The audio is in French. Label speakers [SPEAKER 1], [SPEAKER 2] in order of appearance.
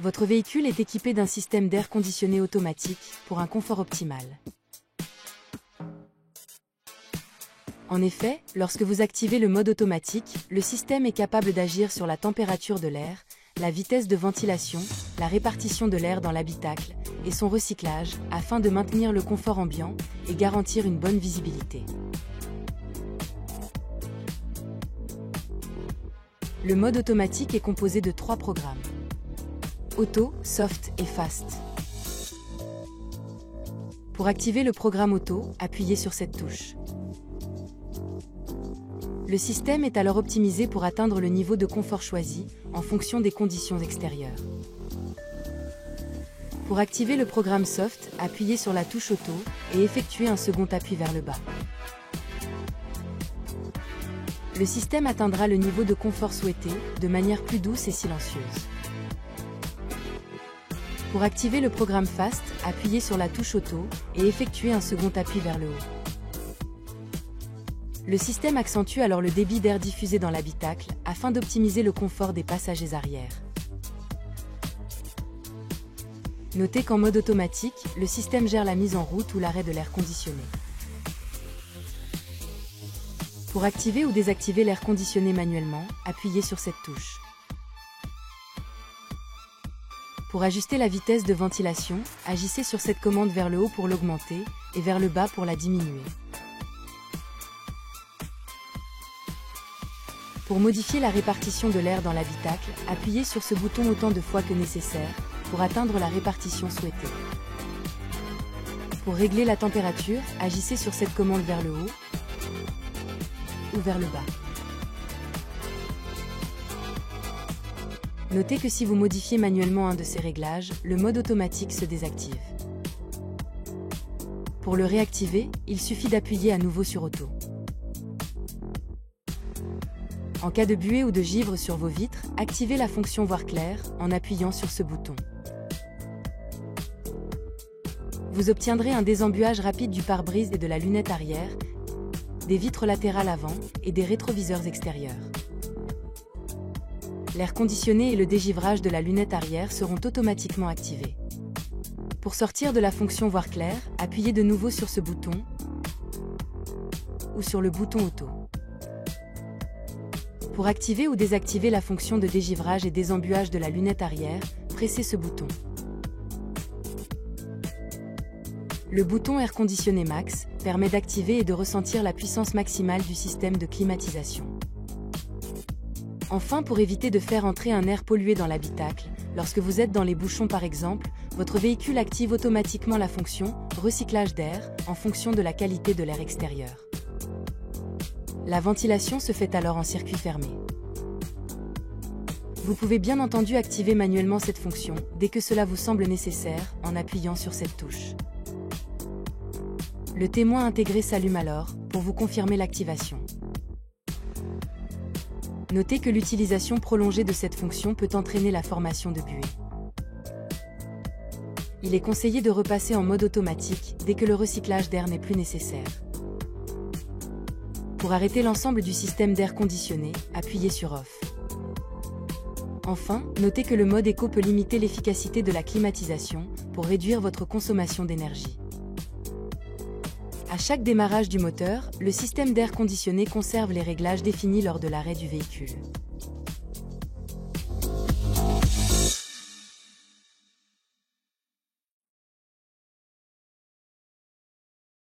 [SPEAKER 1] Votre véhicule est équipé d'un système d'air conditionné automatique pour un confort optimal. En effet, lorsque vous activez le mode automatique, le système est capable d'agir sur la température de l'air, la vitesse de ventilation, la répartition de l'air dans l'habitacle et son recyclage, afin de maintenir le confort ambiant et garantir une bonne visibilité. Le mode automatique est composé de 3 programmes: Auto, Soft et Fast. Pour activer le programme Auto, appuyez sur cette touche. Le système est alors optimisé pour atteindre le niveau de confort choisi, en fonction des conditions extérieures. Pour activer le programme Soft, appuyez sur la touche Auto et effectuez un second appui vers le bas. Le système atteindra le niveau de confort souhaité, de manière plus douce et silencieuse. Pour activer le programme Fast, appuyez sur la touche Auto et effectuez un second appui vers le haut. Le système accentue alors le débit d'air diffusé dans l'habitacle afin d'optimiser le confort des passagers arrière. Notez qu'en mode automatique, le système gère la mise en route ou l'arrêt de l'air conditionné. Pour activer ou désactiver l'air conditionné manuellement, appuyez sur cette touche. Pour ajuster la vitesse de ventilation, agissez sur cette commande vers le haut pour l'augmenter et vers le bas pour la diminuer. Pour modifier la répartition de l'air dans l'habitacle, appuyez sur ce bouton autant de fois que nécessaire pour atteindre la répartition souhaitée. Pour régler la température, agissez sur cette commande vers le haut ou vers le bas. Notez que si vous modifiez manuellement un de ces réglages, le mode automatique se désactive. Pour le réactiver, il suffit d'appuyer à nouveau sur Auto. En cas de buée ou de givre sur vos vitres, activez la fonction Voir clair en appuyant sur ce bouton. Vous obtiendrez un désembuage rapide du pare-brise et de la lunette arrière, des vitres latérales avant et des rétroviseurs extérieurs. L'air conditionné et le dégivrage de la lunette arrière seront automatiquement activés. Pour sortir de la fonction Voir clair, appuyez de nouveau sur ce bouton ou sur le bouton Auto. Pour activer ou désactiver la fonction de dégivrage et désembuage de la lunette arrière, pressez ce bouton. Le bouton Air conditionné Max permet d'activer et de ressentir la puissance maximale du système de climatisation. Enfin, pour éviter de faire entrer un air pollué dans l'habitacle, lorsque vous êtes dans les bouchons par exemple, votre véhicule active automatiquement la fonction Recyclage d'air en fonction de la qualité de l'air extérieur. La ventilation se fait alors en circuit fermé. Vous pouvez bien entendu activer manuellement cette fonction dès que cela vous semble nécessaire en appuyant sur cette touche. Le témoin intégré s'allume alors pour vous confirmer l'activation. Notez que l'utilisation prolongée de cette fonction peut entraîner la formation de buée. Il est conseillé de repasser en mode automatique dès que le recyclage d'air n'est plus nécessaire. Pour arrêter l'ensemble du système d'air conditionné, appuyez sur Off. Enfin, notez que le mode éco peut limiter l'efficacité de la climatisation pour réduire votre consommation d'énergie. À chaque démarrage du moteur, le système d'air conditionné conserve les réglages définis lors de l'arrêt du véhicule.